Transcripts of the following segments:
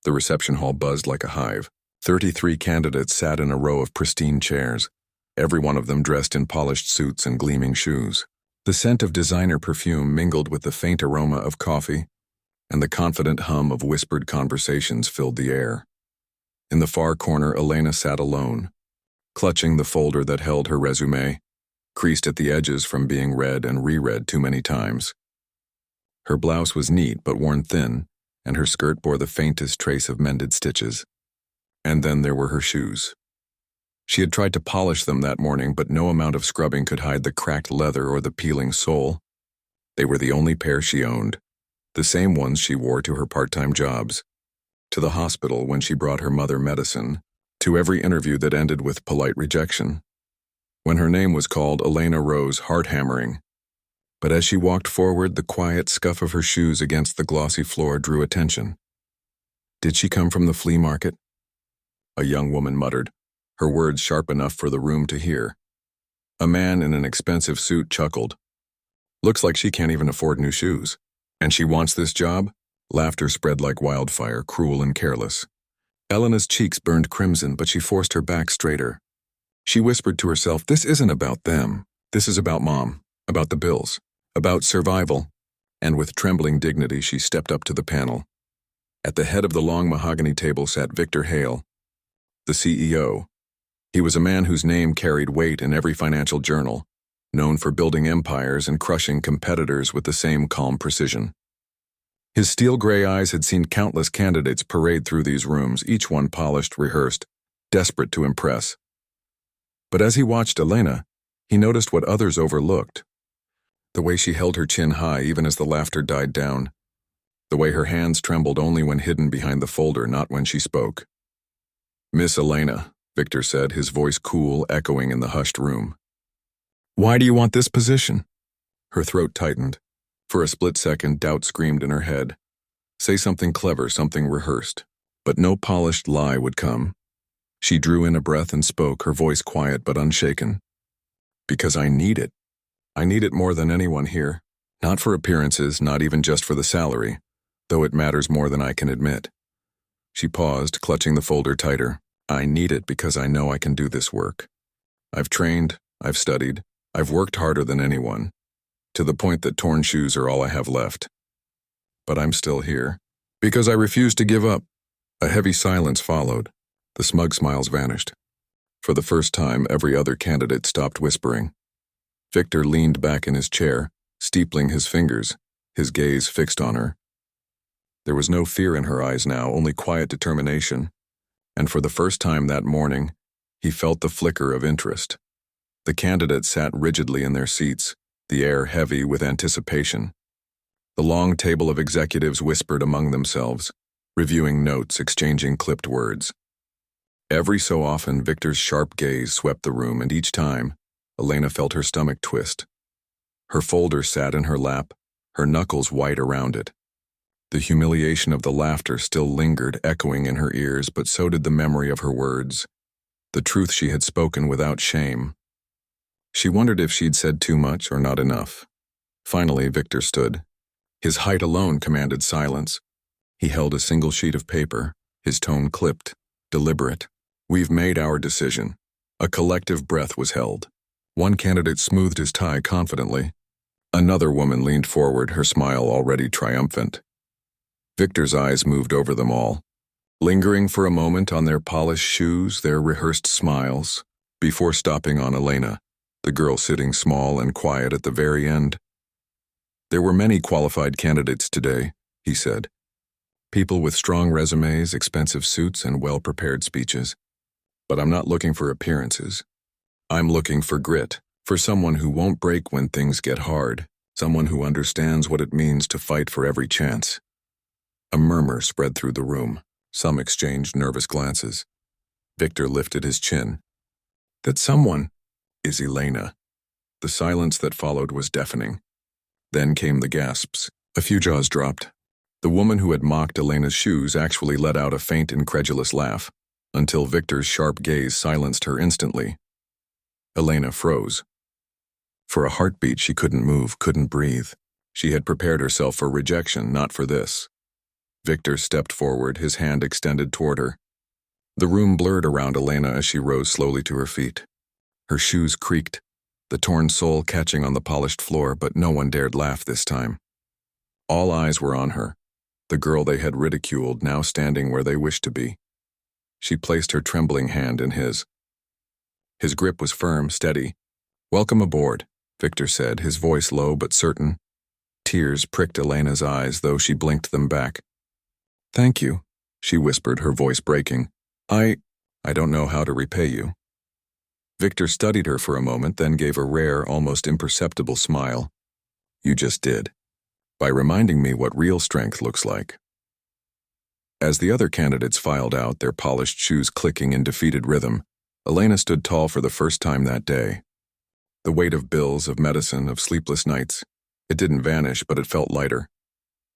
The reception hall buzzed like a hive. 33 candidates sat in a row of pristine chairs, every one of them dressed in polished suits and gleaming shoes. The scent of designer perfume mingled with the faint aroma of coffee, and the confident hum of whispered conversations filled the air. In the far corner, Elena sat alone, clutching the folder that held her resume, creased at the edges from being read and reread too many times. Her blouse was neat but worn thin, and her skirt bore the faintest trace of mended stitches. And then there were her shoes. She had tried to polish them that morning, but no amount of scrubbing could hide the cracked leather or the peeling sole. They were the only pair she owned, the same ones she wore to her part-time jobs, to the hospital when she brought her mother medicine, to every interview that ended with polite rejection. When her name was called, Elena rose, heart hammering. But as she walked forward, the quiet scuff of her shoes against the glossy floor drew attention. Did she come from the flea market? A young woman muttered, her words sharp enough for the room to hear. A man in an expensive suit chuckled. Looks like she can't even afford new shoes. And she wants this job? Laughter spread like wildfire, cruel and careless. Elena's cheeks burned crimson, but she forced her back straighter. She whispered to herself, this isn't about them. This is about Mom, about the bills, about survival. And with trembling dignity, she stepped up to the panel. At the head of the long mahogany table sat Victor Hale, the CEO. He was a man whose name carried weight in every financial journal, known for building empires and crushing competitors with the same calm precision. His steel-gray eyes had seen countless candidates parade through these rooms, each one polished, rehearsed, desperate to impress. But as he watched Elena, he noticed what others overlooked. The way she held her chin high even as the laughter died down. The way her hands trembled only when hidden behind the folder, not when she spoke. Miss Elena, Victor said, his voice cool, echoing in the hushed room. Why do you want this position? Her throat tightened. For a split second, doubt screamed in her head. Say something clever, something rehearsed. But no polished lie would come. She drew in a breath and spoke, her voice quiet but unshaken. Because I need it. I need it more than anyone here. Not for appearances, not even just for the salary, though it matters more than I can admit. She paused, clutching the folder tighter. I need it because I know I can do this work. I've trained, I've studied, I've worked harder than anyone, to the point that torn shoes are all I have left. But I'm still here, because I refuse to give up. A heavy silence followed. The smug smiles vanished. For the first time, every other candidate stopped whispering. Victor leaned back in his chair, steepling his fingers, his gaze fixed on her. There was no fear in her eyes now, only quiet determination. And for the first time that morning, he felt the flicker of interest. The candidates sat rigidly in their seats, the air heavy with anticipation. The long table of executives whispered among themselves, reviewing notes, exchanging clipped words. Every so often, Victor's sharp gaze swept the room, and each time, Elena felt her stomach twist. Her folder sat in her lap, her knuckles white around it. The humiliation of the laughter still lingered, echoing in her ears, but so did the memory of her words, the truth she had spoken without shame. She wondered if she'd said too much or not enough. Finally, Victor stood. His height alone commanded silence. He held a single sheet of paper, his tone clipped, deliberate. We've made our decision. A collective breath was held. One candidate smoothed his tie confidently. Another woman leaned forward, her smile already triumphant. Victor's eyes moved over them all, lingering for a moment on their polished shoes, their rehearsed smiles, before stopping on Elena, the girl sitting small and quiet at the very end. There were many qualified candidates today, he said. People with strong resumes, expensive suits, and well-prepared speeches. But I'm not looking for appearances. I'm looking for grit, for someone who won't break when things get hard, someone who understands what it means to fight for every chance. A murmur spread through the room. Some exchanged nervous glances. Victor lifted his chin. That someone is Elena. The silence that followed was deafening. Then came the gasps. A few jaws dropped. The woman who had mocked Elena's shoes actually let out a faint, incredulous laugh, until Victor's sharp gaze silenced her instantly. Elena froze. For a heartbeat, she couldn't move, couldn't breathe. She had prepared herself for rejection, not for this. Victor stepped forward, his hand extended toward her. The room blurred around Elena as she rose slowly to her feet. Her shoes creaked, the torn sole catching on the polished floor, but no one dared laugh this time. All eyes were on her, the girl they had ridiculed now standing where they wished to be. She placed her trembling hand in his. His grip was firm, steady. "Welcome aboard," Victor said, his voice low but certain. Tears pricked Elena's eyes, though she blinked them back. "Thank you," she whispered, her voice breaking. I don't know how to repay you." Victor studied her for a moment, then gave a rare, almost imperceptible smile. "You just did. By reminding me what real strength looks like." As the other candidates filed out, their polished shoes clicking in defeated rhythm, Elena stood tall for the first time that day. The weight of bills, of medicine, of sleepless nights, it didn't vanish, but it felt lighter.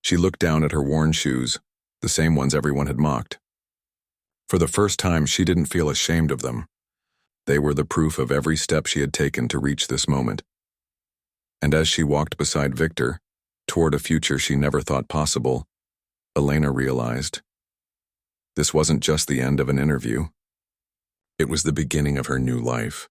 She looked down at her worn shoes, the same ones everyone had mocked. For the first time, she didn't feel ashamed of them. They were the proof of every step she had taken to reach this moment. And as she walked beside Victor, toward a future she never thought possible, Elena realized this wasn't just the end of an interview. It was the beginning of her new life.